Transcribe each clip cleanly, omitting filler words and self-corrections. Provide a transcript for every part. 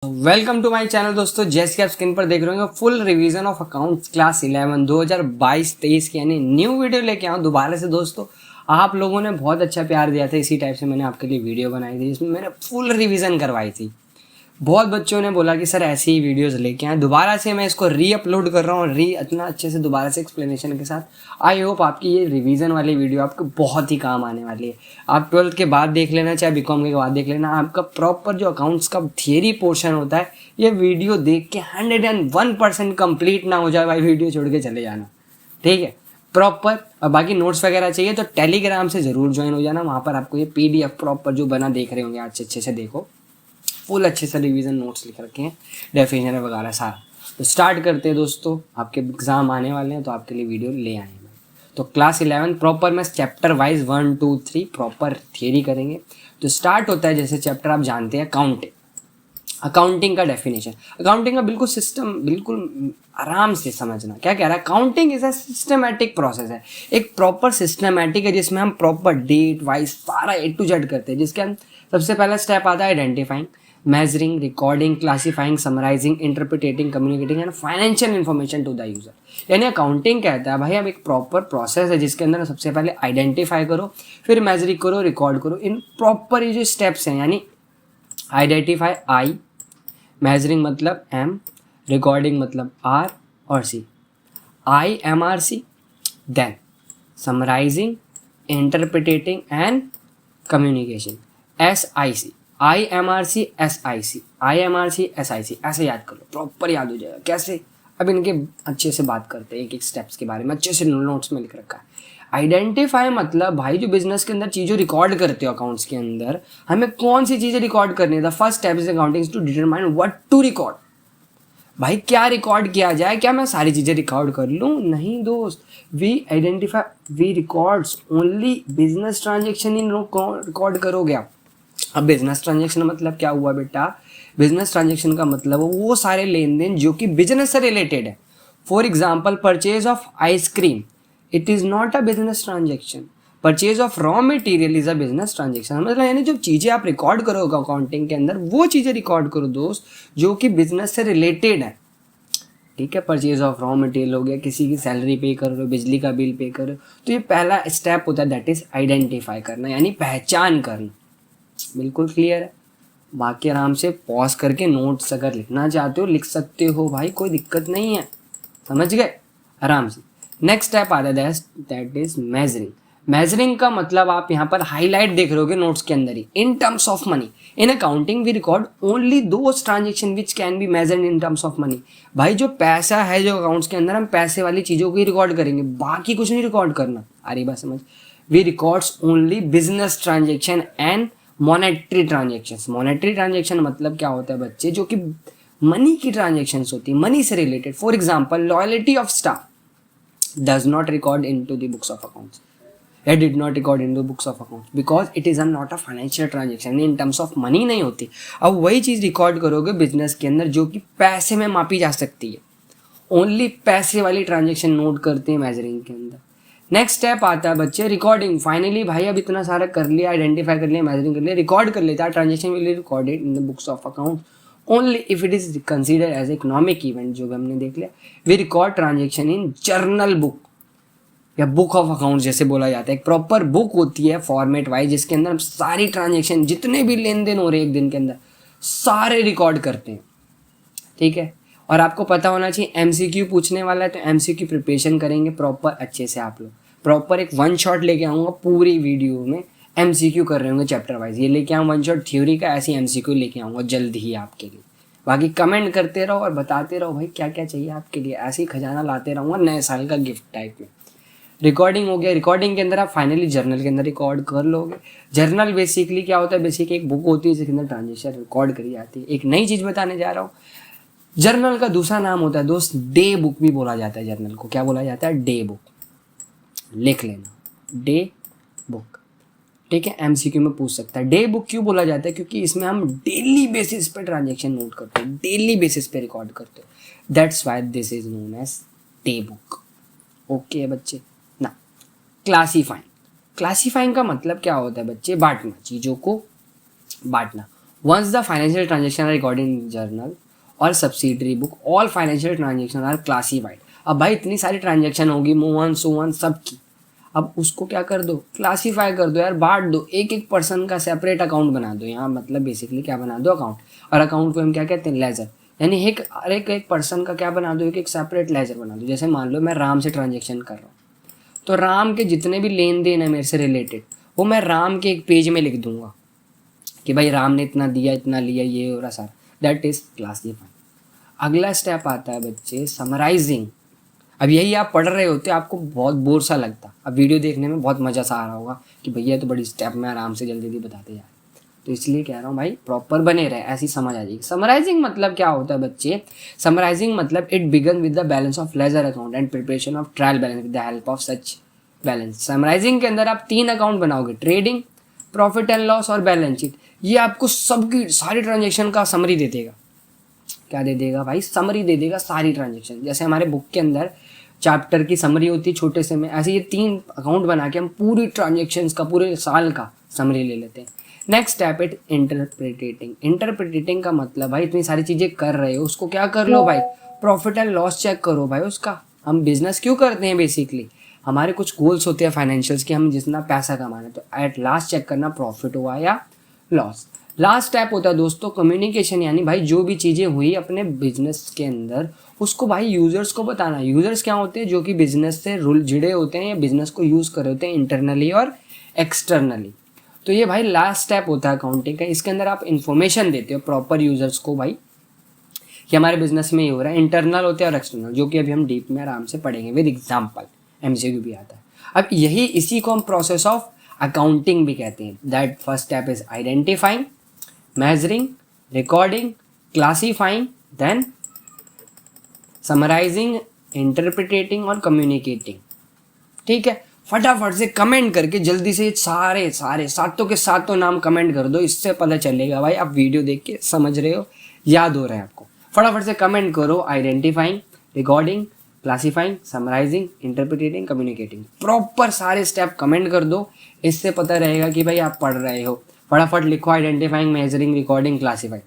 Welcome to my channel दोस्तों। जैसे कि आप स्क्रीन पर देख रहे होंगे full revision of accounts class 11 2022-23 की यानी न्यू वीडियो लेके आऊँ दोबारा से। दोस्तों आप लोगों ने बहुत अच्छा प्यार दिया था, इसी टाइप से मैंने आपके लिए वीडियो बनाई थी जिसमें मैंने फुल रिवीजन करवाई थी। बहुत बच्चों ने बोला कि सर ऐसी ही वीडियोस लेके आए। दोबारा से मैं इसको री अपलोड कर रहा हूँ इतना अच्छे से दोबारा से एक्सप्लेनेशन के साथ। आई होप आपकी ये रिवीजन वाली वीडियो आपको बहुत ही काम आने वाली है। आप 12th के बाद देख लेना, चाहे बीकॉम के बाद देख लेना, आपका प्रॉपर जो अकाउंट्स का थियरी पोर्शन होता है ये वीडियो देख के 101% कंप्लीट ना हो जाए भाई, वीडियो छोड़ के चले जाना, ठीक है प्रॉपर। और बाकी नोट्स वगैरह चाहिए तो टेलीग्राम से ज़रूर ज्वाइन हो जाना, वहाँ पर आपको ये PDF प्रॉपर जो बना देख रहे होंगे आज अच्छे से देखो, फुल अच्छे से रिवीजन नोट्स लिख रखे हैं, डेफिनेशन वगैरह सारा। तो स्टार्ट करते हैं दोस्तों, आपके एग्जाम आने वाले हैं तो आपके लिए वीडियो ले आए हैं। तो क्लास 11 प्रॉपर में चैप्टर वाइज 1, 2, 3 प्रॉपर थियरी करेंगे। तो स्टार्ट होता है जैसे चैप्टर आप जानते हैं अकाउंटिंग। अकाउंटिंग का डेफिनेशन, अकाउंटिंग का बिल्कुल सिस्टम, बिल्कुल आराम से समझना क्या कह रहा है। Accounting is a systematic process है, एक प्रॉपर सिस्टमैटिक है जिसमें हम प्रॉपर डेट वाइज सारा A to Z करते हैं। जिसके हम सबसे पहला स्टेप आता है identifying, measuring, recording, classifying, summarising, interpreting, communicating and financial information to the user. यानी अकाउंटिंग कहता है भाई अब एक प्रॉपर प्रोसेस है जिसके अंदर सबसे पहले आइडेंटिफाई करो, फिर मेजरिंग करो, रिकॉर्ड करो। इन प्रॉपर ये जो स्टेप्स हैं यानी आइडेंटिफाई I, मेजरिंग मतलब M, रिकॉर्डिंग मतलब R और C, IMRC, then summarising, interpreting and communication SIC, IMRC SIC, IMRC SIC, ऐसे याद कर लो, प्रॉपर याद हो जाएगा। कैसे, अब इनके अच्छे से बात करते हैं, एक एक स्टेप्स के बारे में अच्छे से नोट्स में लिख रखा है। आइडेंटिफाई मतलब भाई जो बिजनेस के अंदर चीज़ें रिकॉर्ड करते हो अकाउंट्स के अंदर, हमें कौन सी चीज़ें रिकॉर्ड करनी है। The first step is accounting to determine what to record. भाई क्या रिकॉर्ड किया जाए, क्या मैं सारी चीज़ें रिकॉर्ड कर लूँ? नहीं दोस्त, we identify, we records only business transaction इन रिकॉर्ड करोगे आप। अब बिजनेस ट्रांजेक्शन मतलब क्या हुआ बेटा? बिजनेस ट्रांजेक्शन का मतलब वो सारे लेन देन जो कि बिजनेस से रिलेटेड है। For example purchase of ice cream, it is not a business transaction. Purchase of raw material is a business transaction. मतलब यानी जो चीज़ें आप रिकॉर्ड करोगे अकाउंटिंग के अंदर वो चीज़ें रिकॉर्ड करो दोस्त जो कि बिजनेस से रिलेटेड है, ठीक है। परचेज ऑफ रॉ मटेरियल हो गया, किसी की सैलरी पे कर रहे हो, बिजली का बिल पे कर रहे हो, तो ये पहला स्टेप होता है, दैट इज आइडेंटिफाई करना यानी पहचान करना। बिल्कुल क्लियर है। बाकी आराम से पॉज करके नोट्स अगर लिखना चाहते हो लिख सकते हो भाई, कोई दिक्कत नहीं है, समझ गए आराम से। नेक्स्ट स्टेप आता है दैट इज मेजरिंग। मेजरिंग का मतलब आप यहाँ पर हाईलाइट देख रहे होगे नोट्स के अंदर ही, in terms of money. In accounting we record only those transaction which can be measured in terms of money. भाई जो पैसा है जो अकाउंट्स के अंदर, हम पैसे वाली चीज़ों को ही रिकॉर्ड करेंगे, बाकी कुछ नहीं रिकॉर्ड करना। आ रही बात समझ? We records only business transaction and monetary transactions. Monetary transaction मतलब क्या होता है बच्चे? जो कि मनी की ट्रांजेक्शन्स होती है, मनी से related. For example loyalty of staff does not record into the books of accounts. It did not record into books of accounts because it is not a financial transaction, in terms of money नहीं होती। अब वही चीज़ record करोगे business के अंदर जो कि पैसे में मापी जा सकती है, ओनली पैसे वाली ट्रांजेक्शन नोट करते हैं मेजरिंग के अंदर। नेक्स्ट स्टेप आता है बच्चे रिकॉर्डिंग। फाइनली भाई अब इतना सारा कर लिया, आइडेंटिफाई कर लिया, मेजरिंग कर लिया, रिकॉर्ड कर लेता है। Transaction will be recorded in the books of account only if it is considered as economic event, जो हमने देख लिया। We record transaction in journal book या बुक ऑफ अकाउंट जैसे बोला जाता है। एक प्रॉपर बुक होती है फॉर्मेट वाइज जिसके अंदर हम सारी ट्रांजेक्शन जितने भी लेन देन हो रहे हैं एक दिन के अंदर सारे रिकॉर्ड करते हैं, ठीक है। और आपको पता होना चाहिए MCQ पूछने वाला है, तो MCQ प्रिपरेशन करेंगे प्रॉपर अच्छे से आप लोग। प्रॉपर एक वन शॉट लेके आऊँगा पूरी वीडियो में, MCQ कर रहे होंगे चैप्टर वाइज। ये लेके आऊँ वन शॉट थ्योरी का, ऐसी MCQ लेके आऊँगा जल्द ही आपके लिए। बाकी कमेंट करते रहो और बताते रहो भाई क्या क्या चाहिए आपके लिए, ऐसे ही खजाना लाते रहूँगा नए साल का गिफ्ट टाइप में। रिकॉर्डिंग हो गया, रिकॉर्डिंग के अंदर आप फाइनली जर्नल के अंदर रिकॉर्ड कर लोगे। जर्नल बेसिकली क्या होता है? बेसिक एक बुक होती है जिसके अंदर ट्रांजेक्शन रिकॉर्ड करी जाती है। एक नई चीज़ बताने जा रहा हूँ, जर्नल का दूसरा नाम होता है दोस्त डे बुक भी बोला जाता है। जर्नल को क्या बोला जाता है? Day book. लिख लेना, डे बुक, ठीक है। MCQ में पूछ सकता है। डे बुक क्यों बोला जाता है? क्योंकि इसमें हम डेली बेसिस पे ट्रांजेक्शन नोट करते हैं, डेली बेसिस पे रिकॉर्ड करते हैं, that's why this is known as day book. Okay बच्चे ना। क्लासीफाइंग, क्लासीफाइंग का मतलब क्या होता है बच्चे? बांटना, चीज़ों को बांटना। Once the financial transaction are recorded in journal और subsidiary book, all financial transaction are classified. अब भाई इतनी सारी ट्रांजेक्शन होगी, मूव ऑन सो ऑन सबकी, अब उसको क्या कर दो, क्लासीफाई कर दो यार, बांट दो, एक एक पर्सन का सेपरेट अकाउंट बना दो। यहाँ मतलब बेसिकली क्या बना दो, अकाउंट। और अकाउंट को हम क्या कहते हैं, लेजर। यानी एक पर्सन का क्या बना दो, एक एक सेपरेट लेजर बना दो। जैसे मान लो मैं राम से ट्रांजेक्शन कर रहा हूँ, तो राम के जितने भी लेन देन है मेरे से रिलेटेड, वो मैं राम के एक पेज में लिख दूंगा कि भाई राम ने इतना दिया, इतना लिया, ये हो रहा सारा, दैट इज क्लासीफाई। अगला स्टेप आता है बच्चे समराइजिंग। अब यही आप पढ़ रहे होते, आपको बहुत बोर सा लगता, अब वीडियो देखने में बहुत मज़ा सा आ रहा होगा कि भैया तो बड़ी स्टेप में आराम से जल्दी जल्दी बताते जा, तो इसलिए कह रहा हूँ भाई प्रॉपर बने रहे, ऐसी समझ आ जाएगी। समराइजिंग मतलब क्या होता है बच्चे, समराइजिंग मतलब it began with the balance of ledger account and preparation of trial balance with the help of such balance. Summarising के अंदर आप 3 अकाउंट बनाओगे, ट्रेडिंग, प्रॉफिट एंड लॉस और बैलेंस शीट। ये आपको सबकी सारी ट्रांजेक्शन का समरी दे देगा। क्या दे देगा भाई, समरी दे देगा सारी ट्रांजेक्शन। जैसे हमारे बुक के अंदर चैप्टर की समरी होती है छोटे से में, ऐसे ये 3 अकाउंट बना के हम पूरी ट्रांजेक्शन्स का, पूरे साल का समरी ले लेते हैं। Next step it interpreting. Interpreting का मतलब भाई इतनी सारी चीज़ें कर रहे हो, उसको क्या कर लो भाई, प्रॉफिट एंड लॉस चेक करो भाई उसका। हम बिजनेस क्यों करते हैं, बेसिकली हमारे कुछ गोल्स होते हैं फाइनेंशियल्स की, हम जितना पैसा कमाना है, तो एट लास्ट चेक करना प्रॉफिट हुआ या लॉस। लास्ट स्टेप होता है दोस्तों कम्युनिकेशन, यानी भाई जो भी चीज़ें हुई अपने बिजनेस के अंदर उसको भाई यूजर्स को बताना। यूजर्स क्या होते हैं, जो कि बिजनेस से जुड़े होते हैं या बिजनेस को यूज़ कर रहे होते हैं इंटरनली और एक्सटर्नली। तो ये भाई लास्ट स्टेप होता है अकाउंटिंग का। इसके अंदर आप इन्फॉर्मेशन देते हो प्रॉपर यूजर्स को भाई कि हमारे बिजनेस में ये हो रहा है। इंटरनल होते हैं और एक्सटर्नल, जो कि अभी हम डीप में आराम से पढ़ेंगे विद एग्जाम्पल, MCQ भी आता है। अब यही इसी को हम प्रोसेस ऑफ अकाउंटिंग भी कहते हैं। That first step is identifying, measuring, recording, classifying, then summarising, interpreting और कम्युनिकेटिंग। ठीक है, फटाफट से कमेंट करके जल्दी से सारे सातों के सातों नाम कमेंट कर दो, इससे पता चलेगा भाई आप वीडियो देख के समझ रहे हो, याद हो रहा है आपको। फटाफट से कमेंट करो, identifying, recording, classifying, summarising, interpreting, communicating, proper सारे स्टेप कमेंट कर दो, इससे पता रहेगा कि भाई आप पढ़ रहे हो। फटाफट लिखो आइडेंटिफाइंग, मेजरिंग, रिकॉर्डिंग, क्लासीफाइंग,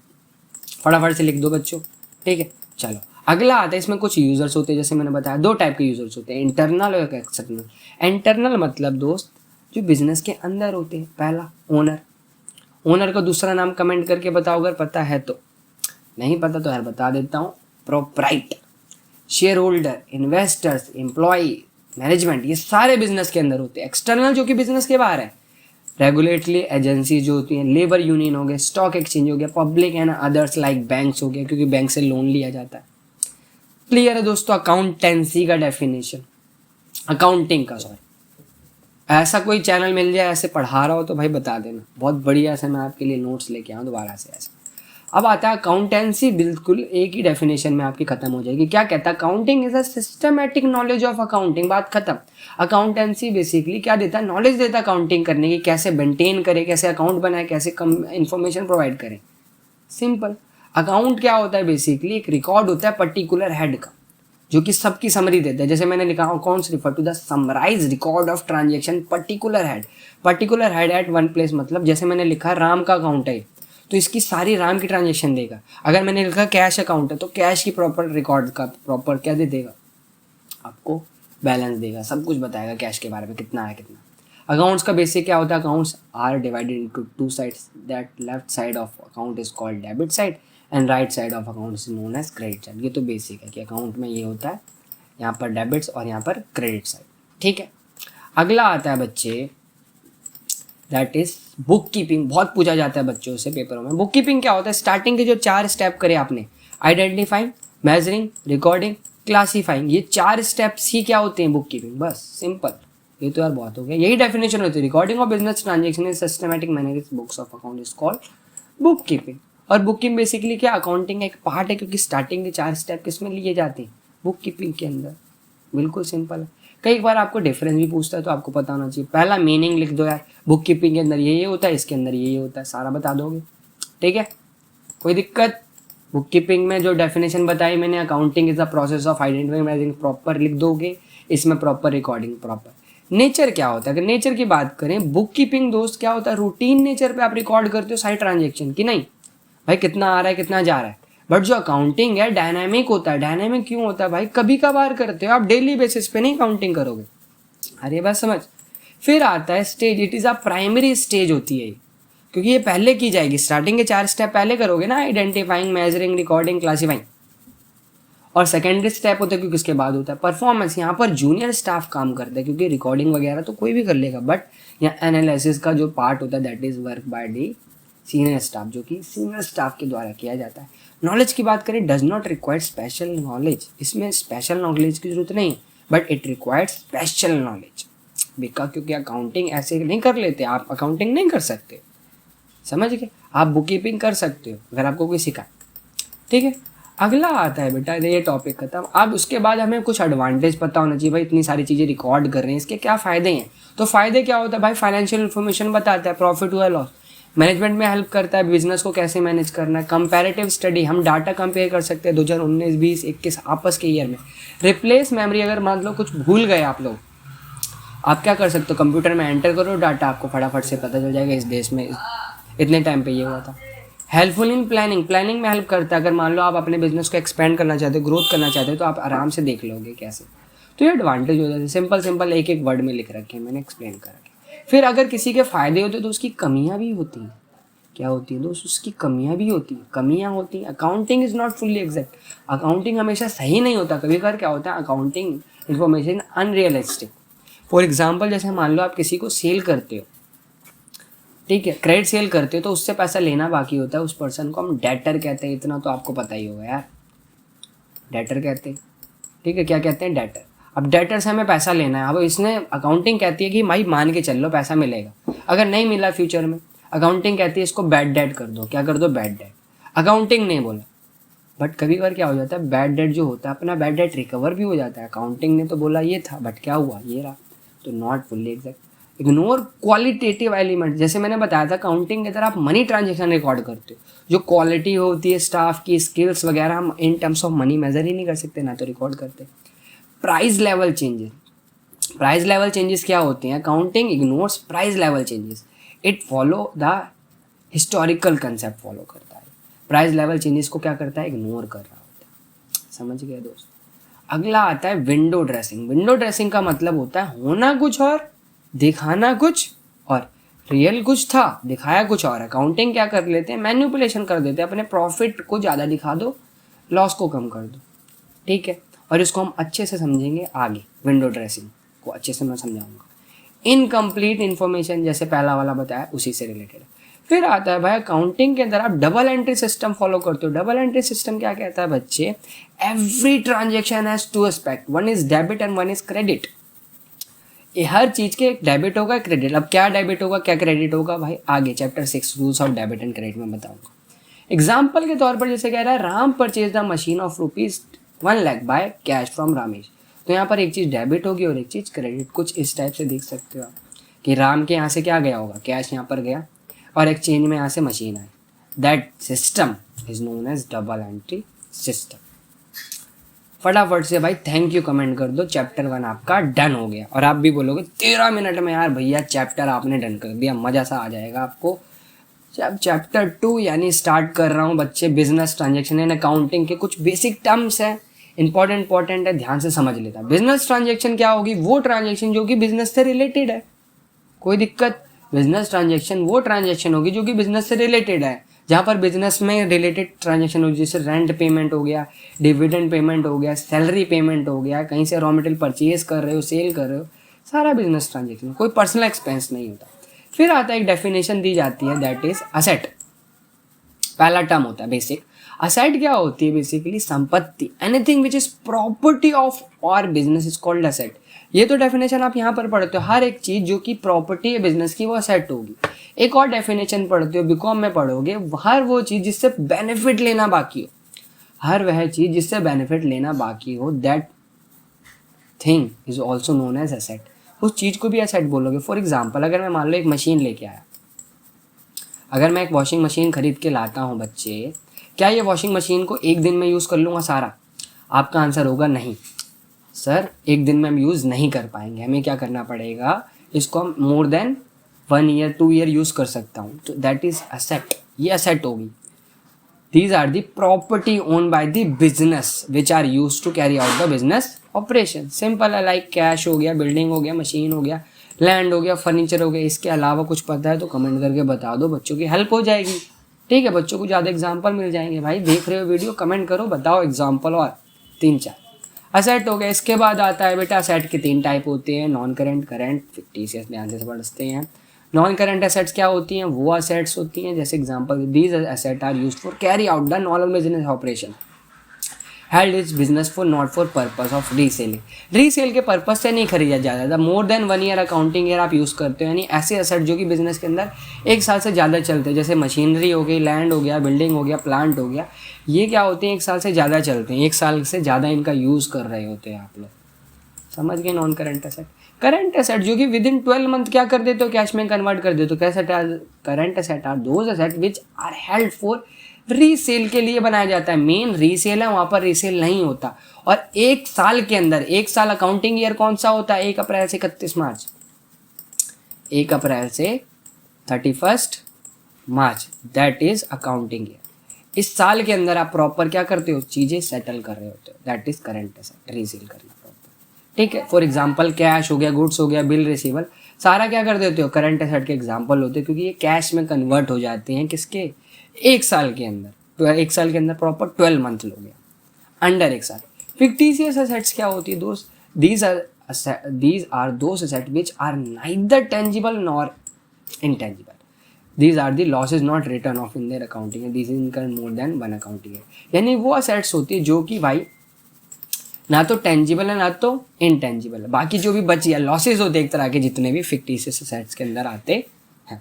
फटाफट से लिख दो बच्चों। ठीक है, चलो अगला आता है। इसमें कुछ यूजर्स होते हैं, जैसे मैंने बताया 2 टाइप के यूजर्स होते हैं, इंटरनल और एक्सटर्नल। इंटरनल मतलब दोस्त जो बिजनेस के अंदर होते हैं, पहला ओनर। ओनर का दूसरा नाम कमेंट करके बताओ अगर पता है तो, नहीं पता तो यार बता देता हूँ, proprietor. Share holder, investors, employ, management, ये सारे बिजनेस के अंदर होते हैं। एक्सटर्नल जो कि बिजनेस के बाहर है, रेगुलेटरी एजेंसी जो होती हैं, लेबर यूनियन हो गए, स्टॉक एक्सचेंज हो गया, public and others like banks हो गया, क्योंकि बैंक से लोन लिया जाता है। क्लियर है दोस्तों अकाउंटेंसी का डेफिनेशन, अकाउंटिंग का, सॉरी। ऐसा कोई चैनल मिल जाए ऐसे पढ़ा रहा हो तो भाई बता देना, बहुत बढ़िया से मैं आपके लिए नोट्स लेके आऊँ दोबारा से ऐसा। अब आता है अकाउंटेंसी, बिल्कुल एक ही डेफिनेशन में आपकी खत्म हो जाएगी। क्या कहता है, accounting is a systematic knowledge of accounting, बात खत्म। अकाउंटेंसी बेसिकली क्या देता है, नॉलेज देता है अकाउंटिंग करने की, कैसे मेंटेन करें, कैसे अकाउंट बनाए, कैसे कम इन्फॉर्मेशन प्रोवाइड करें। सिंपल। अकाउंट क्या होता है, बेसिकली एक रिकॉर्ड होता है पर्टिकुलर हेड का, जो कि सबकी समरी देता है। जैसे मैंने लिखा accounts refer to the summarise record of transaction particular head. Particular head at one place, मतलब जैसे मैंने लिखा राम का अकाउंट है तो इसकी सारी राम की ट्रांजेक्शन देगा। अगर मैंने लिखा कैश अकाउंट है तो कैश की प्रॉपर रिकॉर्ड का प्रॉपर क्या दे देगा, आपको बैलेंस देगा, सब कुछ बताएगा कैश के बारे में, कितना है कितना। अकाउंट्स का बेसिक क्या होता है, accounts are divided into 2 sides, that left side of account is called debit side and right side of account is known as credit side. ये तो बेसिक है कि अकाउंट में ये होता है, यहाँ पर डेबिट्स और यहाँ पर क्रेडिट साइड। ठीक है, अगला आता है बच्चे दैट इज बुक कीपिंग। बहुत पूछा जाता है बच्चों से पेपरों में, बुक कीपिंग क्या होता है। स्टार्टिंग के जो 4 स्टेप करे आपने, आइडेंटिफाइंग, मेजरिंग, रिकॉर्डिंग, क्लासीफाइंग, ये 4 स्टेप्स ही क्या होते हैं, बुक कीपिंग, बस सिंपल। ये तो यार बहुत हो गया, यही डेफिनेशन होती है। Recording of business transaction is systematic manner is books of account is called book keeping. और बुक कीपिंग बेसिकली क्या, अकाउंटिंग का एक पार्ट है, क्योंकि स्टार्टिंग के 4 स्टेप किसमें लिए जाते हैं, बुक कीपिंग के अंदर। बिल्कुल सिंपल है। कई बार आपको डिफरेंस भी पूछता है तो आपको पता होना चाहिए। पहला मीनिंग लिख दो यार, बुक कीपिंग के अंदर ये होता है, इसके अंदर ये होता है, सारा बता दोगे। ठीक है, कोई दिक्कत। बुक कीपिंग में जो डेफिनेशन बताई मैंने, accounting is the process of identifying, measuring, proper लिख दोगे। इसमें प्रॉपर रिकॉर्डिंग, प्रॉपर। नेचर क्या होता है, अगर नेचर की बात करें, बुक कीपिंग दोस्त क्या होता है, रूटीन नेचर पे आप रिकॉर्ड करते हो सारी ट्रांजेक्शन की, नहीं भाई कितना आ रहा है कितना जा रहा है। बट जो अकाउंटिंग है डायनामिक होता है। डायनामिक क्यों होता है भाई, कभी कभार करते हो आप, डेली बेसिस पे नहीं काउंटिंग करोगे। अरे बात समझ। फिर आता है stage, it is a primary stage होती है, क्योंकि ये पहले की जाएगी। स्टार्टिंग के 4 स्टेप पहले करोगे ना, आइडेंटिफाइंग, मेजरिंग, रिकॉर्डिंग, क्लासीफाइंग। और सेकेंडरी स्टेप होता है क्योंकि इसके बाद होता है परफॉर्मेंस। यहाँ पर जूनियर स्टाफ काम करता है, क्योंकि रिकॉर्डिंग वगैरह तो कोई भी कर लेगा, बट यहाँ एनालिसिस का जो पार्ट होता है that is work by the senior staff, जो कि सीनियर स्टाफ के द्वारा किया जाता है। नॉलेज की बात करें, does not require special knowledge. इसमें स्पेशल नॉलेज की जरूरत नहीं, but it required special knowledge. Because क्योंकि अकाउंटिंग ऐसे नहीं कर लेते, आप अकाउंटिंग नहीं कर सकते, समझ गए। आप बुक कीपिंग कर सकते हो अगर आपको कोई सिखाए, ठीक है। अगला आता है बेटा, ये टॉपिक खत्म। अब उसके बाद हमें कुछ एडवांटेज पता होना चाहिए भाई, इतनी सारी चीज़ें रिकॉर्ड कर रहे हैं, इसके क्या फ़ायदे हैं। तो फ़ायदे क्या होता है भाई, फाइनेंशियल इन्फॉर्मेशन बताता है, प्रॉफिट हुआ लॉस, मैनेजमेंट में हेल्प करता है, बिजनेस को कैसे मैनेज करना है, कंपैरेटिव स्टडी, हम डाटा कंपेयर कर सकते हैं 2019, 20, 21 आपस के ईयर में। रिप्लेस मेमोरी, अगर मान लो कुछ भूल गए आप लोग, आप क्या कर सकते हो, कंप्यूटर में एंटर करो डाटा, आपको फटाफट से पता चल जाएगा इस देश में इतने टाइम पे ये हुआ था। हेल्पफुल इन प्लानिंग, प्लानिंग में हेल्प करता है। अगर मान लो आप अपने बिजनेस को एक्सपेंड करना चाहते हो, ग्रोथ करना चाहते हो, तो आप आराम से देख लोगे कैसे। तो ये एडवांटेज हो जाता है। सिंपल सिंपल एक एक वर्ड में लिख रखे हैं, मैंने एक्सप्लेन कर रखे। फिर अगर किसी के फ़ायदे होते तो उसकी कमियाँ भी होती हैं। क्या होती है दोस्त, उसकी कमियाँ भी होती हैं। कमियाँ होती हैं, accounting is not fully exact. Accounting हमेशा सही नहीं होता, कभी कभार क्या होता है accounting information unrealistic. For example, जैसे मान लो आप किसी को सेल करते हो, ठीक है, क्रेडिट सेल करते हो, तो उससे पैसा लेना बाकी होता है, उस पर्सन को हम डेटर कहते हैं। इतना तो आपको पता ही होगा यार, डेटर कहते हैं, ठीक है। क्या कहते हैं, डेटर। अब डेटर से हमें पैसा लेना है। अब इसने अकाउंटिंग कहती है कि भाई मान के चल लो पैसा मिलेगा, अगर नहीं मिला फ्यूचर में, अकाउंटिंग कहती है इसको बैड डेट कर दो। क्या कर दो, बैड डेट। अकाउंटिंग नहीं बोला, बट कभी कभार क्या हो जाता है, बैड डेट जो होता है अपना बैड डेट रिकवर भी हो जाता है। अकाउंटिंग ने तो बोला ये था, बट क्या हुआ, ये रहा। तो not fully exact. Ignore qualitative element, जैसे मैंने बताया था काउंटिंग के अंदर आप मनी ट्रांजेक्शन रिकॉर्ड करते हो, जो क्वालिटी होती है स्टाफ की, स्किल्स वगैरह, हम in terms of money measure ही नहीं कर सकते, ना तो रिकॉर्ड करते। Price level changes, price level changes क्या होते हैं, accounting ignores price level changes, it follow the historical concept follow करता है। प्राइस लेवल चेंजेस को क्या करता है, इग्नोर कर रहा होता है, समझ गए दोस्त। अगला आता है विंडो ड्रेसिंग। विंडो ड्रेसिंग का मतलब होता है होना कुछ और, दिखाना कुछ और, रियल कुछ था दिखाया कुछ और। अकाउंटिंग क्या कर लेते हैं, मैनिपुलेशन कर देते हैं, अपने प्रॉफिट को ज़्यादा दिखा दो, लॉस को कम कर दो, ठीक है। और इसको हम अच्छे से समझेंगे आगे, विंडो ड्रेसिंग को अच्छे से मैं समझाऊंगा। इनकम्प्लीट इन्फॉर्मेशन, जैसे पहला वाला बताया उसी से रिलेटेड। फिर आता है भाई अकाउंटिंग के अंदर आप डबल एंट्री सिस्टम फॉलो करते हो। डबल एंट्री सिस्टम क्या कहता है बच्चे, every transaction has to aspect, one is debit and one is credit. ये हर चीज़ के एक डेबिट होगा, क्रेडिट। अब क्या डेबिट होगा क्या क्रेडिट होगा भाई, आगे chapter 6 rules of debit and credit में बताऊंगा। एग्जाम्पल के तौर पर जैसे कह रहा है, Ram purchase the machine of ₹1,00,000 by cash from Ramesh. तो यहाँ पर एक चीज़ डेबिट होगी और एक चीज़ क्रेडिट। कुछ इस टाइप से देख सकते हो आप कि राम के यहाँ से क्या गया होगा, कैश यहाँ पर गया, और एक्सचेंज में यहाँ से मशीन आई। That system is known as double entry system. फटाफट से भाई थैंक यू कमेंट कर दो, चैप्टर 1 आपका डन हो गया। और आप भी बोलोगे 13 मिनट में यार भैया चैप्टर आपने डन कर दिया, मज़ा सा आ जाएगा आपको। जब चैप्टर 2 यानी स्टार्ट कर रहा हूँ बच्चे, बिजनेस ट्रांजेक्शन एंड अकाउंटिंग के कुछ बेसिक टर्म्स हैं, इंपॉर्टेंट है, ध्यान से समझ लेता। बिजनेस ट्रांजेक्शन क्या होगी, वो ट्रांजेक्शन जो कि बिजनेस से रिलेटेड है, कोई दिक्कत। बिजनेस ट्रांजेक्शन वो ट्रांजेक्शन होगी जो कि बिजनेस से रिलेटेड है, जहाँ पर बिजनेस में रिलेटेड ट्रांजेक्शन होगी, जैसे रेंट पेमेंट हो गया, डिविडेंड पेमेंट हो गया, सैलरी पेमेंट हो गया, कहीं से रॉ मटेरियल परचेज कर रहे हो, सेल कर रहे हो, सारा बिजनेस ट्रांजेक्शन, कोई पर्सनल एक्सपेंस नहीं होता। फिर आता है एक डेफिनेशन दी जाती है, दैट इज असेट। पहला टर्म होता है बेसिक। असेट क्या होती है, बेसिकली संपत्ति, anything which is property of और बिजनेस इज कॉल्ड असेट। ये तो डेफिनेशन आप यहाँ पर पढ़ते हो, हर एक चीज़ जो कि प्रॉपर्टी है बिजनेस की वो असेट होगी। एक और डेफिनेशन पढ़ते हो, बीकॉम में पढ़ोगे, हर वो चीज़ जिससे बेनिफिट लेना बाकी हो, हर वह चीज़ जिससे बेनिफिट लेना बाकी हो, that thing is also known as asset. उस चीज़ को भी असेट बोलोगे। फॉर एग्जाम्पल, अगर मैं मान लो एक मशीन लेके आया, अगर मैं एक वॉशिंग मशीन खरीद के लाता हूँ बच्चे, क्या ये वॉशिंग मशीन को एक दिन में यूज़ कर लूँगा सारा? आपका आंसर होगा नहीं सर, एक दिन में हम यूज़ नहीं कर पाएंगे, हमें क्या करना पड़ेगा, इसको हम more than 1 year 2 year use कर सकता हूँ, तो दैट इज़ असेट, ये असेट होगी। These are the property own by the business which are use to carry out the business operation. Simple है, लाइक कैश हो गया, बिल्डिंग हो गया, मशीन हो गया, लैंड हो गया, फर्नीचर हो गया। इसके अलावा कुछ पता है तो कमेंट करके बता दो, बच्चों की हेल्प हो जाएगी। ठीक है, बच्चों को ज़्यादा एग्जाम्पल मिल जाएंगे। भाई देख रहे हो वीडियो, कमेंट करो, बताओ एग्जाम्पल और 3-4। असेट हो गया। इसके बाद आता है बेटा असेट के 3 टाइप होते हैं, नॉन करेंट, करंट, फिक्टिशियस। ध्यान से पढ़ते हैं। नॉन करेंट असेट्स क्या होती हैं? वो असेट्स होती हैं जैसे example, these asset are used for carry out the normal business operation, held is business for not for purpose of reselling. Resale के पर्पस से नहीं खरीदा जाता। More than 1 year accounting year आप यूज़ करते हो, यानी ऐसे असेट जो कि बिजनेस के अंदर 1 साल से ज़्यादा चलते हैं, जैसे मशीनरी हो गई, लैंड हो गया, बिल्डिंग हो गया, प्लांट हो गया। ये क्या होते हैं? 1 साल से ज़्यादा चलते हैं, 1 साल से ज़्यादा इनका यूज़ कर रहे होते हैं आप लोग। समझ गए? Non current asset. Current asset जो कि विद इन 12 मंथ क्या कर देते हो? कैश में कन्वर्ट कर देते हो। कैसे? Current asset are those asset which are held for resale के लिए बनाया जाता है। मेन रीसेल है, वहाँ पर रीसेल नहीं होता। और 1 साल के अंदर, 1 साल अकाउंटिंग ईयर कौन सा होता है? 1 अप्रैल से 31 मार्च, 1 अप्रैल से 31 मार्च, दैट इज अकाउंटिंग ईयर। इस साल के अंदर आप प्रॉपर क्या करते हो? चीज़ें सेटल कर रहे होते हो, that is current asset, resale करना प्रॉपर। ठीक है, फॉर एग्जाम्पल कैश हो गया, गुड्स हो गया, बिल रिसीवल, सारा क्या कर देते हो? करंट एसेट के एग्जाम्पल होते हैं, क्योंकि ये कैश में कन्वर्ट हो जाते हैं। किसके? 1 साल के अंदर। तो 1 साल के अंदर प्रॉपर 12 मंथ लो गया, अंडर 1 साल। फिक्टिशियस एसेट्स क्या होती है दोस्त? These are those asset which are neither tangible nor intangible. These are the losses not written off in their accounting. These incur more than 1 accounting year. यानी वो assets होती है जो कि भाई ना तो टेंजिबल है ना तो इनटेंजिबल है। बाकी जो भी बची है लॉसेज होते हैं एक तरह के, जितने भी फिक्टिशियस एसेट्स के अंदर आते हैं।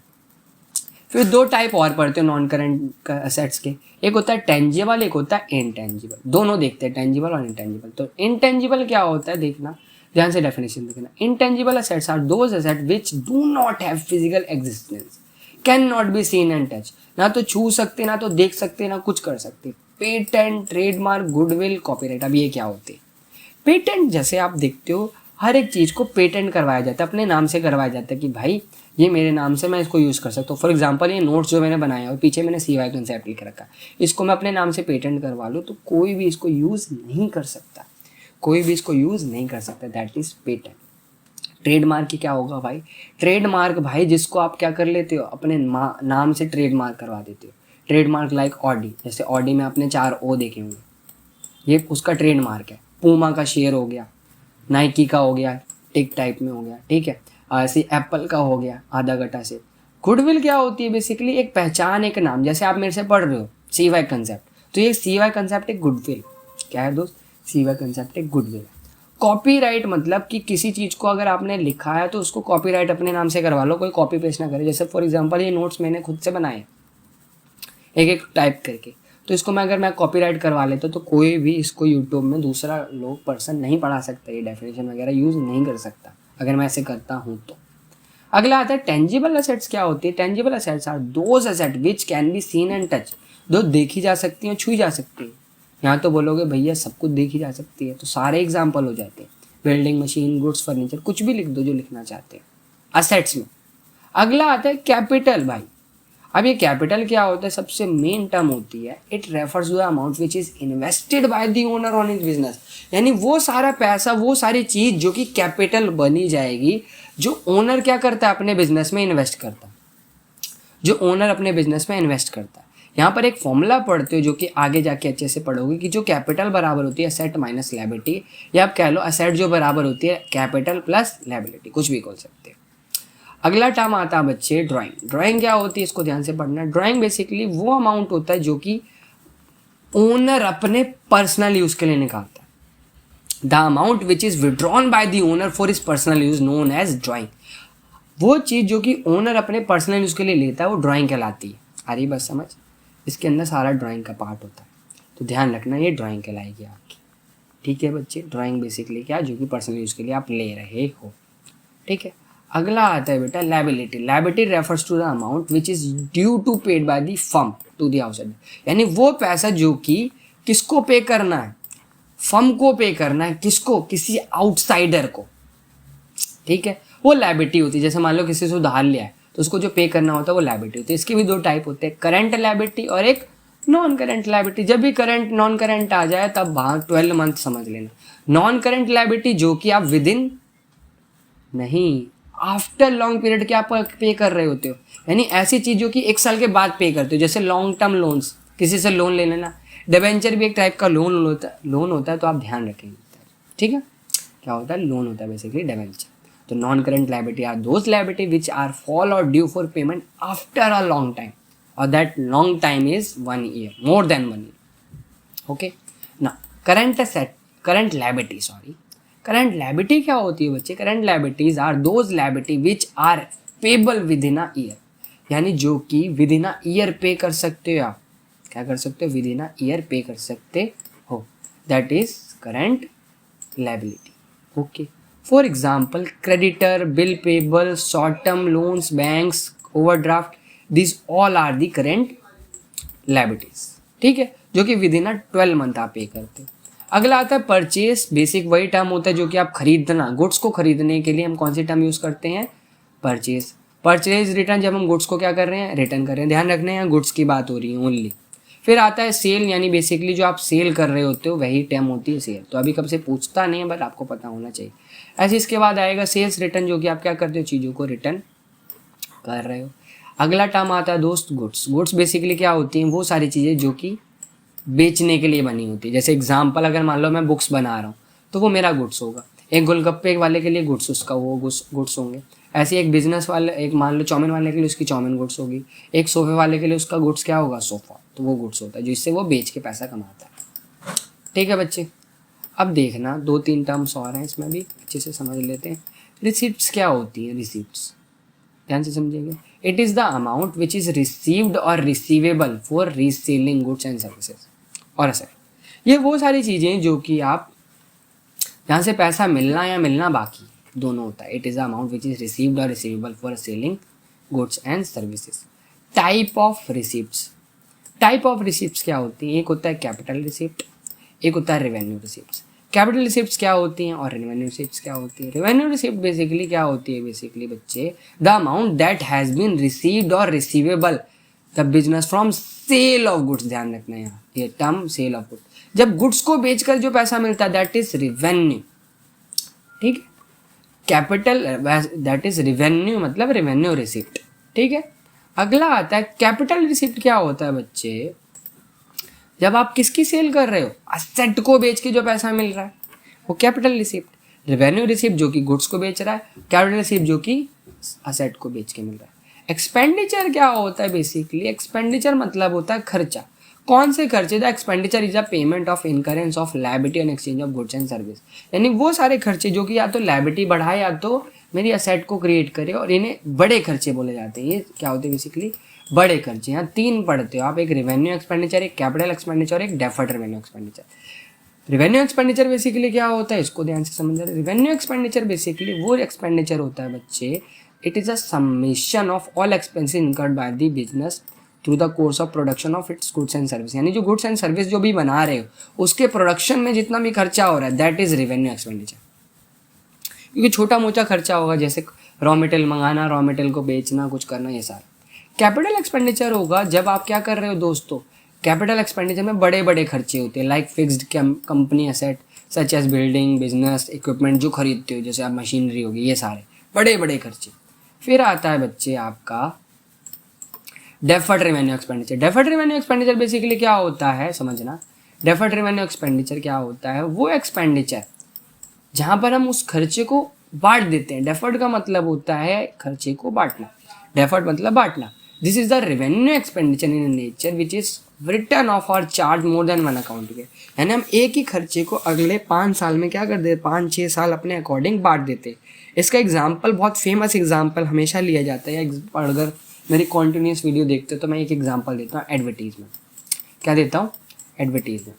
फिर 2 टाइप और पढ़ते हैं नॉन करंट एसेट्स के। एक होता है टेंजिबल, एक होता है इनटेंजिबल। दोनों देखते हैं, टेंजिबल और इनटेंजिबल। तो इनटेंजिबल क्या होता है देखना, ध्यान से डेफिनेशन देखना। Intangible assets are those asset which do not have physical existence, can not be seen and touch. ना तो छू सकते, ना तो देख सकते, ना कुछ कर सकते। Patent, trademark, goodwill, copyright. अब ये क्या होते हैं? पेटेंट जैसे आप देखते हो, हर एक चीज़ को पेटेंट करवाया जाता है, अपने नाम से करवाया जाता है कि भाई ये मेरे नाम से मैं इसको यूज़ कर सकता हूँ। फॉर एग्जांपल ये नोट्स जो मैंने बनाया और पीछे मैंने CY कंसेप्ट लिख रखा, इसको मैं अपने नाम से पेटेंट करवा लूँ तो कोई भी इसको यूज़ नहीं कर सकता, कोई भी इसको यूज़ नहीं कर सकता, दैट इज़ पेटेंट। ट्रेडमार्क की क्या होगा भाई? ट्रेडमार्क भाई जिसको आप क्या कर लेते हो, अपने नाम से ट्रेडमार्क करवा देते हो। ट्रेडमार्क लाइक ऑडी, जैसे ऑडी में आपने 4 O देखे होंगे, ये उसका ट्रेडमार्क है। पूमा का शेयर हो गया, नाइकी का हो गया, टिक टाइप में हो गया, ठीक है। ऐसे एप्पल का हो गया आधा घटा से। गुडविल क्या होती है? बेसिकली एक पहचान, एक नाम। जैसे आप मेरे से पढ़ रहे हो CY कंसेप्ट, तो ये CY कंसेप्ट एक गुडविल क्या है दोस्त? CY कंसेप्ट एक गुडविल है। कॉपीराइट मतलब कि किसी चीज़ को अगर आपने लिखा है तो उसको कॉपीराइट अपने नाम से करवा लो, कोई कॉपी पेस्ट ना करे। जैसे फॉर एग्जांपल ये नोट्स मैंने खुद से बनाए एक एक टाइप करके, तो इसको मैं अगर मैं कॉपीराइट करवा लेता तो कोई भी इसको यूट्यूब में दूसरा लोग पर्सन नहीं पढ़ा सकता, ये डेफिनेशन वगैरह यूज़ नहीं कर सकता अगर मैं ऐसे करता हूँ तो। अगला आता है टेंजिबल एसेट्स। क्या होती है? Tangible assets are those asset which can be seen and touch, जो देखी जा सकती हैं, छुई जा सकती है। यहाँ तो बोलोगे भैया सब कुछ देखी जा सकती है, तो सारे एग्जाम्पल हो जाते हैं। बिल्डिंग, मशीन, गुड्स, फर्नीचर, कुछ भी लिख दो जो लिखना चाहते हैं असेट्स में। अगला आता है कैपिटल भाई। अब ये कैपिटल क्या होता है? सबसे मेन टर्म होती है, it refers to the amount which is invested by the owner on his business. यानी वो सारा पैसा, वो सारी चीज़ जो कि कैपिटल बनी जाएगी, जो ओनर क्या करता है? अपने बिजनेस में इन्वेस्ट करता है, जो ओनर अपने बिजनेस में इन्वेस्ट करता है। यहाँ पर एक फॉर्मूला पढ़ते हो जो कि आगे जाके अच्छे से पढ़ोगे, कि जो कैपिटल बराबर होती है एसेट माइनस लायबिलिटी, या आप कह लो एसेट जो बराबर होती है कैपिटल प्लस लायबिलिटी, कुछ भी बोल सकते हैं। अगला टर्म आता है बच्चे ड्राइंग। ड्राइंग क्या होती है? इसको ध्यान से पढ़ना। ड्राइंग बेसिकली वो अमाउंट होता है जो कि ओनर अपने पर्सनल यूज़ के लिए निकालता है। The amount which is withdrawn by the owner for his personal use known as drawing. वो चीज़ जो कि ओनर अपने पर्सनल यूज़ के लिए लेता है वो ड्राइंग कहलाती है। आ रही बस समझ? इसके अंदर सारा ड्राइंग का पार्ट होता है, तो ध्यान रखना ये ड्राइंग कहलाएगी आपकी। ठीक है बच्चे, ड्राइंग बेसिकली क्या, जो कि पर्सनल यूज़ के लिए आप ले रहे हो। ठीक है, अगला आता है बेटा liability. Liability refers to the amount which is due to paid by the firm to the outsider. यानी वो पैसा जो कि किसको पे करना है? फर्म को पे करना है। किसको? किसी आउटसाइडर को। ठीक है, वो लायबिलिटी होती है। जैसे मान लो किसी से उधार लिया है तो उसको जो पे करना होता है वो लायबिलिटी होती है। इसके भी 2 टाइप होते हैं, करंट लायबिलिटी और एक नॉन करेंट लायबिलिटी, जब भी करंट नॉन करेंट आ जाए तब वहाँ 12 मंथ समझ लेना। नॉन करेंट लायबिलिटी जो कि आप विद इन नहीं, आफ्टर लॉन्ग पीरियड के आप पे कर रहे होते हो, यानी ऐसी चीज़ जो कि 1 साल के बाद पे करते हो, जैसे लॉन्ग टर्म लोन्स, किसी से लोन ले लेना। डिबेंचर भी एक टाइप का लोन होता है, तो आप ध्यान रखेंगे, ठीक है, क्या होता है, लोन होता है बेसिकली डिबेंचर। तो non current liability are those liability which are fall और due for payment after a long time, और that long time is 1 year, more than 1 year. Okay ना, current asset, current liability, sorry, current liability क्या होती है बच्चे? Current liabilities are those liability which are payable within a year, यानी जो कि with in a year पे कर सकते हो आप। क्या कर सकते हो? विद इन अ ईयर पे कर सकते हो, that is current liability. Okay, for example creditor, bill payable, short term loans, banks, overdraft, this all are the current liabilities, ठीक है, जो कि विद इन अ 12 मंथ आप पे करते हो। अगला आता है परचेस, बेसिक वही टर्म होता है जो कि आप खरीदना, गुड्स को खरीदने के लिए हम कौन सी टर्म यूज़ करते हैं? परचेस। परचेज रिटर्न, जब हम गुड्स को क्या कर रहे हैं? रिटर्न कर रहे हैं, ध्यान रखने हैं गुड्स की बात हो रही है ओनली। फिर आता है सेल, यानी बेसिकली जो आप सेल कर रहे होते हो वही टर्म होती है सेल। तो अभी कब से पूछता नहीं है, बट आपको पता होना चाहिए। ऐसे इसके बाद आएगा सेल्स रिटर्न, जो कि आप क्या करते हो? चीज़ों को रिटर्न कर रहे हो। अगला टर्म आता है दोस्त गुड्स। गुड्स बेसिकली क्या होती हैं? वो सारी चीज़ें जो कि बेचने के लिए बनी होती है। जैसे एग्जांपल, अगर मान लो मैं बुक्स बना रहा हूँ तो वो मेरा गुड्स होगा। एक गोलगप्पे वाले के लिए गुड्स उसका वो गुड्स होंगे। ऐसे एक बिजनेस वाले, एक मान लो चाउमीन वाले के लिए उसकी चाउमीन गुड्स होगी। एक सोफे वाले के लिए उसका गुड्स क्या होगा? सोफ़ा, तो वो गुड्स होता है जिससे वो बेच के पैसा कमाता है। ठीक है बच्चे, अब देखना 2-3 टर्म्स और हैं, इसमें भी अच्छे से समझ लेते हैं। रिसिप्ट्स क्या होती हैं? रिसिप्ट्स ध्यान से समझेंगे। It is the amount which is received और receivable for reselling goods and services और असेट। ये वो सारी चीज़ें जो कि आप जहाँ से पैसा मिलना या मिलना बाकी दोनों होता है। It is the amount which is received और receivable for selling goods and services. Type of receipts, type of receipts क्या होती हैं? एक होता है कैपिटल रिसिप्ट, एक होता है रेवेन्यू रिसिप्ट्स। कैपिटल रिसिप्ट्स क्या होती हैं और रेवेन्यू रिसिप्ट्स क्या होती है? रेवेन्यू रिसिप्ट बेसिकली क्या होती है? बेसिकली बच्चे, the amount that has been received और receivable the business from sale of goods. ध्यान रखना यहाँ ये टर्म सेल ऑफ गुड्स, जब गुड्स को बेचकर जो पैसा मिलता है दैट इज रेवेन्यू, ठीक है। कैपिटल दैट इज रेवेन्यू, मतलब रेवेन्यू रिसिप्ट, ठीक है। अगला आता है कैपिटल रिसिप्ट। क्या होता है बच्चे? जब आप किसकी सेल कर रहे हो? असेट को बेच के जो पैसा मिल रहा है वो कैपिटल रिसिप्ट। रेवेन्यू रिसिप्ट जो कि गुड्स को बेच रहा है, कैपिटल रिसिप्ट जो कि असेट को बेच के मिल रहा है। एक्सपेंडिचर क्या होता है? बेसिकली एक्सपेंडिचर मतलब होता है खर्चा। कौन से खर्चे? The expenditure is a payment of incurrence of liability and exchange of goods and service, यानी वो सारे खर्चे जो कि या तो लायबिलिटी बढ़ाए या तो मेरी असेट को क्रिएट करे, और इन्हें बड़े खर्चे बोले जाते हैं। ये क्या होते हैं? बेसिकली बड़े खर्चे। यहाँ 3 पढ़ते हो आप, एक रेवेन्यू एक्सपेंडिचर, एक कैपिटल एक्सपेंडिचर और एक deferred revenue expenditure. Revenue expenditure basically क्या होता है? इसको ध्यान से समझ रहे। रेवेन्यू एक्सपेंडिचर बेसिकली वो एक्सपेंडिचर होता है बच्चे, it is a summation of all expenses incurred by the business through the course of production of its goods and service, यानी जो गुड्स एंड सर्विस जो भी बना रहे हो उसके प्रोडक्शन में जितना भी खर्चा हो रहा है दैट इज रेवेन्यू एक्सपेंडिचर। क्योंकि छोटा मोटा खर्चा होगा, जैसे रॉ मटेरियल मंगाना, रॉ मटेरियल को बेचना, कुछ करना, ये सारा। कैपिटल एक्सपेंडिचर होगा जब आप क्या कर रहे हो दोस्तों? कैपिटल एक्सपेंडिचर में बड़े बड़े खर्चे होते हैं, like fixed company asset such as building, business equipment जो खरीदते हो, जैसे आप मशीनरी होगी, ये सारे बड़े बड़े खर्चे। फिर आता है बच्चे आपका deferred revenue expenditure. Deferred revenue expenditure basically क्या होता है समझना। डेफर्ड रेवेन्यू एक्सपेंडिचर क्या होता है? वो एक्सपेंडिचर जहाँ पर हम उस खर्चे को बांट देते हैं। डेफर्ड का मतलब होता है खर्चे को बांटना, डेफर्ड मतलब बांटना। This is the revenue expenditure in nature which is return of और charge more than one account के, यानी हम एक ही खर्चे को अगले 5 साल में क्या कर देते? 5-6 साल अपने अकॉर्डिंग बांट देते। इसका एग्जाम्पल, बहुत फेमस एग्जाम्पल हमेशा लिया जाता है, अगर मेरी कॉन्टिन्यूस वीडियो देखते हो तो मैं एक एग्जाम्पल देता हूँ, एडवर्टीजमेंट। क्या देता हूँ? एडवर्टीजमेंट।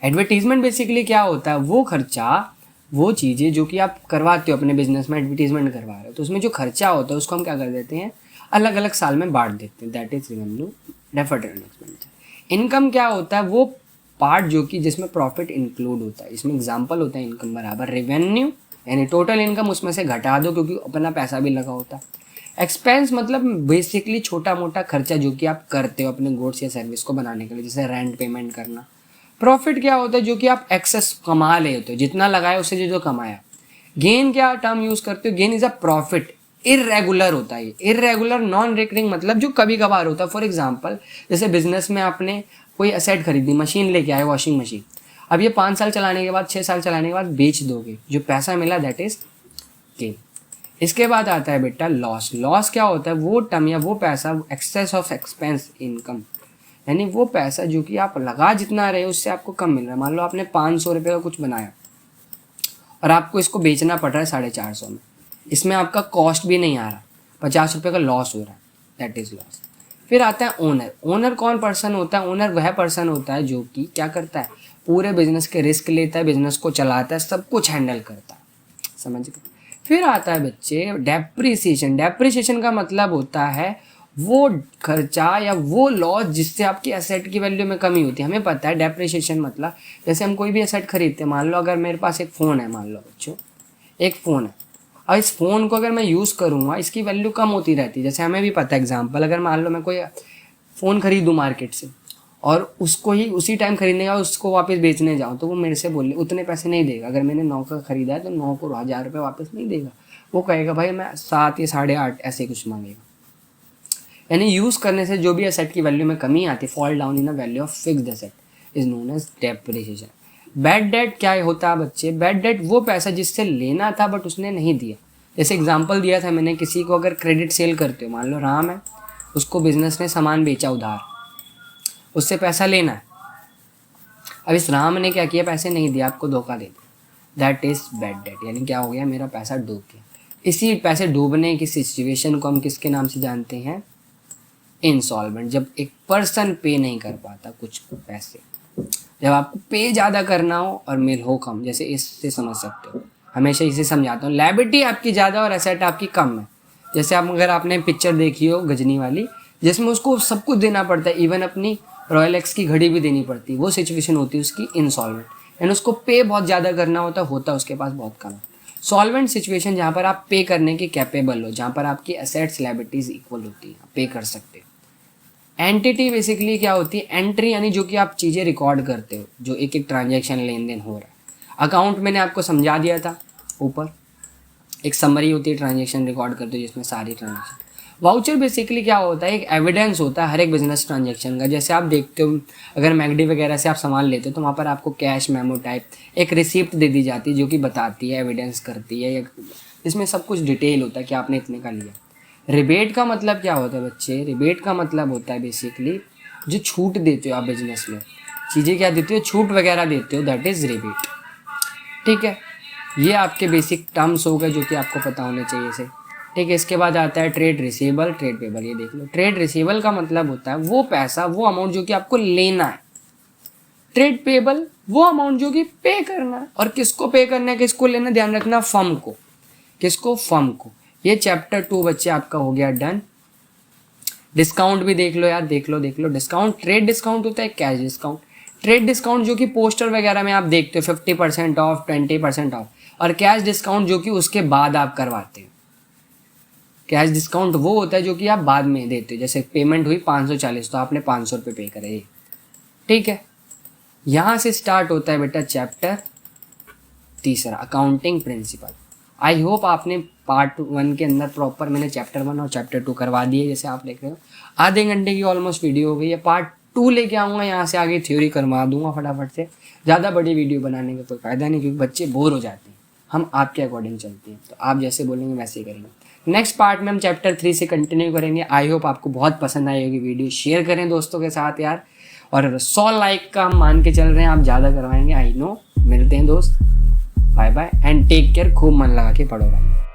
एडवर्टीजमेंट बेसिकली क्या होता है? वो खर्चा, वो चीज़ें जो कि आप करवाते हो अपने बिजनेस में, एडवर्टीजमेंट करवा रहे हो, तो उसमें जो खर्चा होता है उसको हम क्या कर देते हैं? अलग अलग साल में बांट देते हैं, that is revenue, deferred revenue expenditure. Income क्या होता है? वो पार्ट जो कि जिसमें प्रॉफिट इंक्लूड होता है। इसमें एग्जाम्पल होता है इनकम बराबर रेवेन्यू, यानी टोटल इनकम उसमें से घटा दो क्योंकि अपना पैसा भी लगा होता है। एक्सपेंस मतलब बेसिकली छोटा मोटा खर्चा जो कि आप करते हो अपने गुड्स या सर्विस को बनाने के लिए, जैसे रेंट पेमेंट करना। प्रॉफिट क्या होता है, जो कि आप एक्सेस कमा ले होते हो, जितना लगाए उससे जो कमाया। गेन क्या टर्म यूज करते हो, gain is a profit, irregular होता है। इरेगुलर नॉन रिकरिंग मतलब जो कभी कभार होता है। फॉर एग्जाम्पल जैसे बिजनेस में आपने कोई असेट खरीदी, मशीन लेके आए, वॉशिंग मशीन, अब ये 5 साल चलाने के बाद 6 साल चलाने के बाद बेच दोगे, जो पैसा मिला दैट इज गेन। इसके बाद आता है बेटा लॉस। लॉस क्या होता है, वो टर्म या वो पैसा एक्सेस ऑफ एक्सपेंस इनकम, यानी वो पैसा जो कि आप लगा जितना रहे उससे आपको कम मिल रहा है। मान लो आपने 500 रुपये का कुछ बनाया और आपको इसको बेचना पड़ रहा है 450 में, इसमें आपका कॉस्ट भी नहीं आ रहा, 50 रुपये का लॉस हो रहा है, दैट इज़ लॉस। फिर आता है ओनर। ओनर कौन पर्सन होता है, ओनर वह पर्सन होता है जो कि क्या करता है, पूरे बिजनेस के रिस्क लेता है, बिजनेस को चलाता है, सब कुछ हैंडल करता है, समझ गए। फिर आता है बच्चे डेप्रिसिएशन। डेप्रिसिएशन का मतलब होता है वो खर्चा या वो लॉस जिससे आपकी एसेट की वैल्यू में कमी होती है। हमें पता है डेप्रिसिएशन मतलब जैसे हम कोई भी एसेट खरीदते हैं, मान लो अगर मेरे पास एक फ़ोन है, मान लो बच्चों एक फ़ोन है, और इस फ़ोन को अगर मैं यूज़ करूँगा इसकी वैल्यू कम होती रहती है। जैसे हमें भी पता है एग्जाम्पल, अगर मान लो मैं कोई फ़ोन खरीदूँ मार्केट से और उसको ही उसी टाइम खरीदने का उसको वापस बेचने जाऊँ तो वो मेरे से बोले उतने पैसे नहीं देगा। अगर मैंने 9 का खरीदा है तो 9 को 1000 रुपये वापस नहीं देगा, वो कहेगा भाई मैं 7 या 8.5 ऐसे कुछ मांगेगा। यानी यूज़ करने से जो भी एसेट की वैल्यू में कमी आती है, fall down in a value of fixed asset is known as depreciation. Bad debt क्या होता है बच्चे, बैड डेट वो पैसा जिससे लेना था बट उसने नहीं दिया। जैसे एग्जांपल दिया था मैंने, किसी को अगर क्रेडिट सेल करते हो, मान लो राम है, उसको बिजनेस ने सामान बेचा उधार, उससे पैसा लेना है, अब इस राम ने क्या किया, पैसे नहीं दिया, आपको धोखा दे दिया, दैट इज बैड डेट। यानी क्या हो गया, मेरा पैसा डूब गया। इसी पैसे डूबने की सिचुएशन को हम किसके नाम से जानते हैं, इंसॉल्वेंट। जब एक पर्सन पे नहीं कर पाता कुछ पैसे, जब आपको पे ज़्यादा करना हो और मिल हो कम, जैसे इससे समझ सकते हो, हमेशा इसे समझाता हूँ। लायबिलिटी आपकी ज़्यादा और एसेट आपकी कम है। जैसे आप अगर आपने पिक्चर देखी हो गजनी वाली, जिसमें उसको सब कुछ देना पड़ता है, इवन अपनी रॉयल एक्स की घड़ी भी देनी पड़ती है, वो सिचुएशन होती है उसकी इनसॉल्वेंट। यानी उसको पे बहुत ज़्यादा करना होता उसके पास बहुत कम है। सॉल्वेंट सिचुएशन जहाँ पर आप पे करने के कैपेबल हो, जहाँ पर आपकी एसेट्स लायबिलिटीज इक्वल होती है, पे कर सकते हो। एंटिटी बेसिकली क्या होती है, एंट्री यानी जो कि आप चीज़ें रिकॉर्ड करते हो, जो एक एक ट्रांजैक्शन लेन देन हो रहा है। अकाउंट मैंने आपको समझा दिया था ऊपर, एक समरी होती है, ट्रांजैक्शन रिकॉर्ड करते हो जिसमें सारी ट्रांजैक्शन। वाउचर बेसिकली क्या होता है, एक एविडेंस होता है हर एक बिजनेस ट्रांजैक्शन का। जैसे आप देखते हो अगर मैगडी वगैरह से आप सामान लेते हो तो वहाँ पर आपको कैश मेमो टाइप एक रिसिप्ट दे दी जाती है जो कि बताती है, एविडेंस करती है, इसमें सब कुछ डिटेल होता है कि आपने इतने का लिया। रिबेट का मतलब क्या होता है बच्चे, रिबेट का मतलब होता है बेसिकली जो छूट देते हो आप बिजनेस में, चीज़ें क्या देते हो, छूट वगैरह देते हो, दैट इज़ रिबेट। ठीक है, ये आपके बेसिक टर्म्स हो गए जो कि आपको पता होने चाहिए से। ठीक है, इसके बाद आता है ट्रेड रिसीवेबल, ट्रेड पेबल। ये देख लो, ट्रेड रिसीवेबल का मतलब होता है वो पैसा, वो अमाउंट जो कि आपको लेना है। ट्रेड पेबल वो अमाउंट जो कि पे करना है। और किसको पे करना है, किसको लेना, ध्यान रखना, फर्म को। किसको, फर्म को। ये चैप्टर 2 बच्चे आपका हो गया डन। डिस्काउंट भी देख लो यार, देख लो डिस्काउंट, ट्रेड डिस्काउंट होता है, कैश डिस्काउंट। ट्रेड डिस्काउंट जो कि पोस्टर वगैरह में आप देखते हो 50% ऑफ, 20% ऑफ, और कैश डिस्काउंट जो कि उसके बाद आप करवाते हो। कैश डिस्काउंट वो होता है जो कि आप बाद में देते हो, जैसे पेमेंट हुई 540 तो आपने 500 रुपये पे करे। ठीक है, यहाँ से स्टार्ट होता है बेटा chapter 3 accounting principle. I hope आपने पार्ट 1 के अंदर प्रॉपर मैंने चैप्टर 1 और चैप्टर 2 करवा दिए। जैसे आप देख रहे हो आधे घंटे की ऑलमोस्ट वीडियो हो गई है। पार्ट 2 लेके आऊँगा, यहाँ से आगे थ्योरी करवा दूंगा फटाफट से। ज़्यादा बड़ी वीडियो बनाने का कोई फ़ायदा नहीं, क्योंकि बच्चे बोर हो जाते हैं। हम आपके अकॉर्डिंग चलते हैं, तो आप जैसे बोलेंगे वैसे ही करेंगे। नेक्स्ट पार्ट में हम चैप्टर 3 से कंटिन्यू करेंगे। आई होप आपको बहुत पसंद आई होगी वीडियो। शेयर करें दोस्तों के साथ यार, और 100 लाइक का हम मान के चल रहे हैं, आप ज़्यादा करवाएंगे, आई नो। मिलते हैं दोस्त, bye bye and take care. खूब मन लगा के पढ़ो भाई।